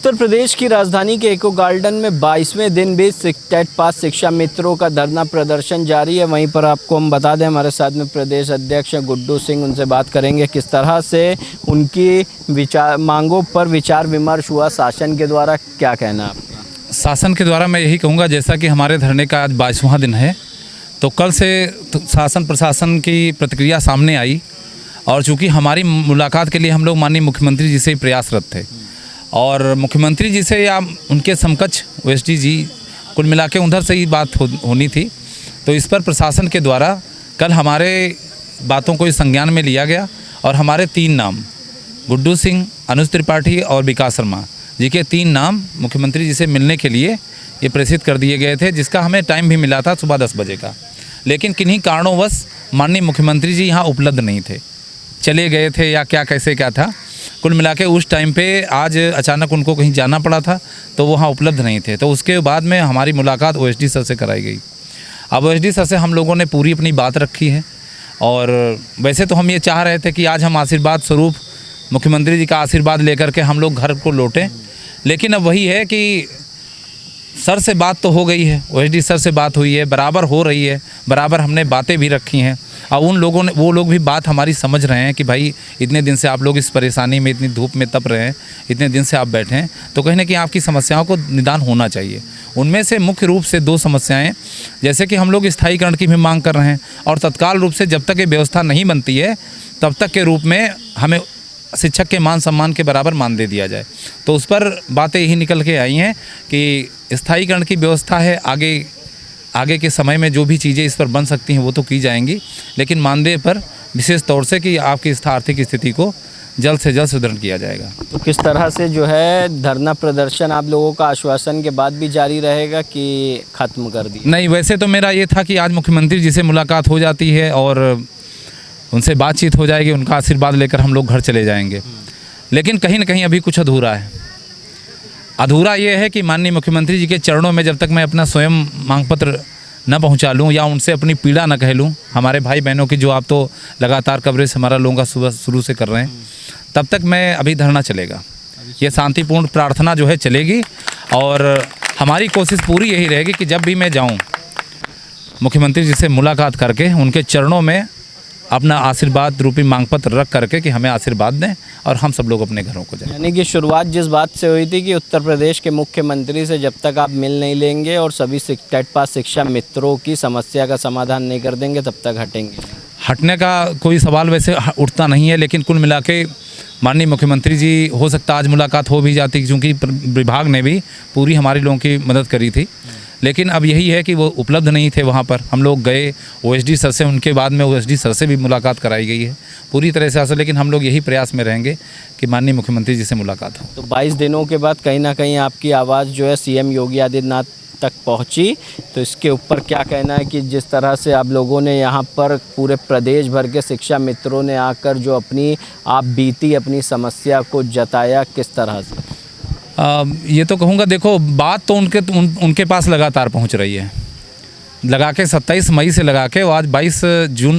उत्तर प्रदेश की राजधानी के इको गार्डन में 22वें दिन भी टेट पास शिक्षा मित्रों का धरना प्रदर्शन जारी है। वहीं पर आपको हम बता दें, हमारे साथ में प्रदेश अध्यक्ष गुड्डू सिंह, उनसे बात करेंगे किस तरह से उनकी मांगों पर विचार विमर्श हुआ, शासन के द्वारा क्या कहना आपका? शासन के द्वारा मैं यही कहूँगा, जैसा कि हमारे धरने का आज 22वां दिन है, तो कल से शासन प्रशासन की प्रतिक्रिया सामने आई और चूँकि हमारी मुलाकात के लिए हम लोग माननीय मुख्यमंत्री जी से ही प्रयासरत थे और मुख्यमंत्री जी से या उनके समकक्ष ओएसडी जी, कुल मिला के उधर से ही बात होनी थी। तो इस पर प्रशासन के द्वारा कल हमारे बातों को इस संज्ञान में लिया गया और हमारे 3 नाम गुड्डू सिंह, अनुज त्रिपाठी और विकास शर्मा जी के 3 नाम मुख्यमंत्री जी से मिलने के लिए ये प्रेषित कर दिए गए थे, जिसका हमें टाइम भी मिला था सुबह 10 बजे का। लेकिन किन्हीं कारणोंवश माननीय मुख्यमंत्री जी यहाँ उपलब्ध नहीं थे, चले गए थे या क्या था। कुल मिला के उस टाइम पे आज अचानक उनको कहीं जाना पड़ा था, तो वहाँ उपलब्ध नहीं थे। तो उसके बाद में हमारी मुलाकात ओएसडी सर से कराई गई। अब ओएसडी सर से हम लोगों ने पूरी अपनी बात रखी है और वैसे तो हम ये चाह रहे थे कि आज हम आशीर्वाद स्वरूप मुख्यमंत्री जी का आशीर्वाद लेकर के हम लोग घर को लौटें, लेकिन अब वही है कि सर से बात तो हो गई है, ओएसडी सर से बात हुई है, बराबर हो रही है, बराबर हमने बातें भी रखी हैं। अब वो लोग भी बात हमारी समझ रहे हैं कि भाई इतने दिन से आप लोग इस परेशानी में, इतनी धूप में तप रहे हैं, इतने दिन से आप बैठे हैं, तो कहीं ना कहीं आपकी समस्याओं को निदान होना चाहिए। उनमें से मुख्य रूप से 2 समस्याएं, जैसे कि हम लोग स्थायीकरण की भी मांग कर रहे हैं और तत्काल रूप से जब तक ये व्यवस्था नहीं बनती है तब तक के रूप में हमें शिक्षक के मान सम्मान के बराबर मान दे दिया जाए। तो उस पर बातें यही निकल के आई हैं कि स्थायीकरण की व्यवस्था है, आगे के समय में जो भी चीज़ें इस पर बन सकती हैं वो तो की जाएंगी, लेकिन मानदेय पर विशेष तौर से कि आपकी आर्थिक स्थिति को जल्द से जल्द सुदृढ़ किया जाएगा। तो किस तरह से जो है धरना प्रदर्शन आप लोगों का आश्वासन के बाद भी जारी रहेगा कि ख़त्म कर दिया? नहीं, वैसे तो मेरा ये था कि आज मुख्यमंत्री जी से मुलाकात हो जाती है और उनसे बातचीत हो जाएगी, उनका आशीर्वाद लेकर हम लोग घर चले जाएंगे। लेकिन कहीं ना कहीं अभी कुछ अधूरा है। अधूरा ये है कि माननीय मुख्यमंत्री जी के चरणों में जब तक मैं अपना स्वयं मांग पत्र न पहुंचा लूं या उनसे अपनी पीड़ा न कह लूं, हमारे भाई बहनों की जो आप तो लगातार कवरेज हमारा लोगों का सुबह शुरू से कर रहे हैं, तब तक मैं अभी धरना चलेगा। ये शांतिपूर्ण प्रार्थना जो है चलेगी और हमारी कोशिश पूरी यही रहेगी कि जब भी मैं जाऊँ मुख्यमंत्री जी से मुलाकात करके उनके चरणों में अपना आशीर्वाद रूपी मांग पत्र रख करके कि हमें आशीर्वाद दें और हम सब लोग अपने घरों को जाएं। यानी कि शुरुआत जिस बात से हुई थी कि उत्तर प्रदेश के मुख्यमंत्री से जब तक आप मिल नहीं लेंगे और सभी टेट पास शिक्षा मित्रों की समस्या का समाधान नहीं कर देंगे तब तक हटेंगे। हटने का कोई सवाल वैसे उठता नहीं है, लेकिन कुल मिला के माननीय मुख्यमंत्री जी, हो सकता आज मुलाकात हो भी जाती, क्योंकि विभाग ने भी पूरी हमारी लोगों की मदद करी थी। लेकिन अब यही है कि वो उपलब्ध नहीं थे वहाँ पर। हम लोग गए ओएसडी सर से, उनके बाद में ओएसडी सर से भी मुलाकात कराई गई है पूरी तरह से असर। लेकिन हम लोग यही प्रयास में रहेंगे कि माननीय मुख्यमंत्री जी से मुलाकात हो। तो 22 दिनों के बाद कहीं ना कहीं आपकी आवाज़ जो है सीएम योगी आदित्यनाथ तक पहुंची, तो इसके ऊपर क्या कहना है कि जिस तरह से आप लोगों ने यहाँ पर पूरे प्रदेश भर के शिक्षा मित्रों ने आकर जो अपनी अपनी समस्या को जताया, किस तरह से? ये तो कहूँगा, देखो बात तो उनके पास लगातार पहुँच रही है। लगा के 27 मई से लगा के आज 22 जून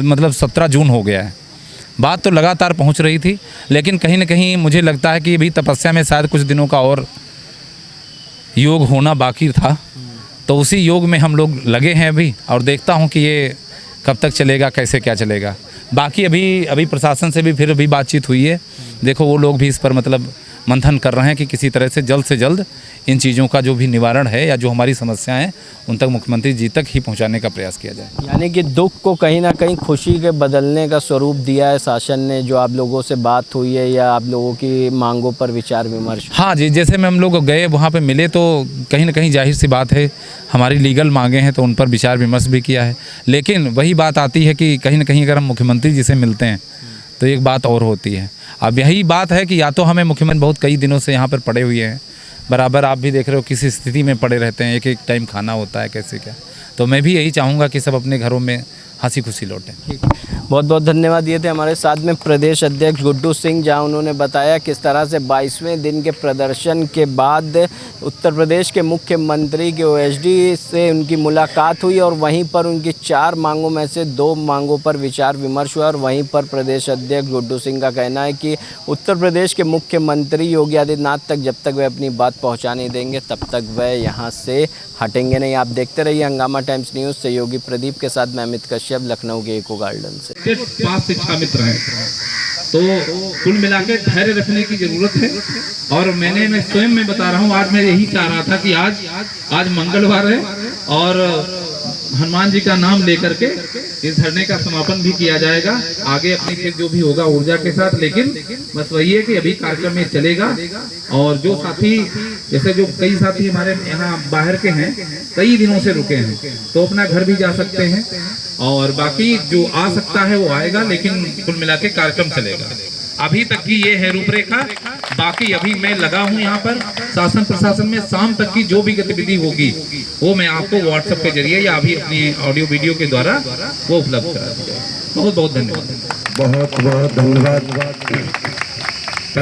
मतलब 17 जून हो गया है। बात तो लगातार पहुँच रही थी, लेकिन कहीं ना कहीं मुझे लगता है कि अभी तपस्या में शायद कुछ दिनों का और योग होना बाकी था, तो उसी योग में हम लोग लगे हैं अभी और देखता हूँ कि ये कब तक चलेगा, कैसे क्या चलेगा। बाकी अभी प्रशासन से भी फिर अभी बातचीत हुई है। देखो वो लोग भी इस पर मतलब मंथन कर रहे हैं कि किसी तरह से जल्द इन चीज़ों का जो भी निवारण है या जो हमारी समस्याएं हैं उन तक मुख्यमंत्री जी तक ही पहुंचाने का प्रयास किया जाए। यानी कि दुख को कहीं ना कहीं खुशी के बदलने का स्वरूप दिया है शासन ने, जो आप लोगों से बात हुई है या आप लोगों की मांगों पर विचार विमर्श? हाँ जी, जैसे में हम लोग गए वहाँ पर मिले तो कहीं ना कहीं जाहिर सी बात है हमारी लीगल मांगे हैं तो उन पर विचार विमर्श भी किया है। लेकिन वही बात आती है कि कहीं ना कहीं अगर हम मुख्यमंत्री जी से मिलते हैं तो एक बात और होती है। अब यही बात है कि या तो हमें मुख्यमंत्री बहुत कई दिनों से यहाँ पर पड़े हुए हैं, बराबर आप भी देख रहे हो किसी स्थिति में पड़े रहते हैं, एक टाइम खाना होता है कैसे क्या। तो मैं भी यही चाहूँगा कि सब अपने घरों में हंसी खुशी लौटें। बहुत बहुत धन्यवाद दिए थे हमारे साथ में प्रदेश अध्यक्ष गुड्डू सिंह, जहां उन्होंने बताया किस तरह से 22वें दिन के प्रदर्शन के बाद उत्तर प्रदेश के मुख्यमंत्री के ओएसडी से उनकी मुलाकात हुई और वहीं पर उनकी 4 मांगों में से 2 मांगों पर विचार विमर्श हुआ। और वहीं पर प्रदेश अध्यक्ष गुड्डू सिंह का कहना है कि उत्तर प्रदेश के मुख्यमंत्री योगी आदित्यनाथ तक जब तक वे अपनी बात पहुँचा नहीं देंगे तब तक वह यहाँ से हटेंगे नहीं। आप देखते रहिए हंगामा टाइम्स न्यूज़। सहयोगी प्रदीप के साथ मैं अमित कश्यप, लखनऊ के इको गार्डन से। 5 शिक्षा मित्र हैं, तो कुल मिला के धैर्य रखने की जरूरत है। और मैं स्वयं में बता रहा हूँ, आज मैं यही चाह रहा था कि आज मंगलवार है और हनुमान जी का नाम लेकर के इस धरने का समापन भी किया जाएगा। आगे अपनी फिर जो भी होगा ऊर्जा के साथ, लेकिन बस वही है कि अभी कार्यक्रम में चलेगा। और जो साथी, जैसे जो कई साथी हमारे यहाँ बाहर के हैं, कई दिनों से रुके हैं, तो अपना घर भी जा सकते हैं। और बाकी जो आ सकता है वो आएगा, लेकिन कुल मिला के कार्यक्रम चलेगा। अभी तक की ये है रूपरेखा। बाकी अभी मैं लगा हूँ यहाँ पर शासन प्रशासन में, शाम तक की जो भी गतिविधि होगी वो मैं आपको व्हाट्सएप के जरिए या अभी अपनी ऑडियो वीडियो के द्वारा वो उपलब्ध करा दूंगा। बहुत बहुत धन्यवाद। बहुत बहुत धन्यवाद।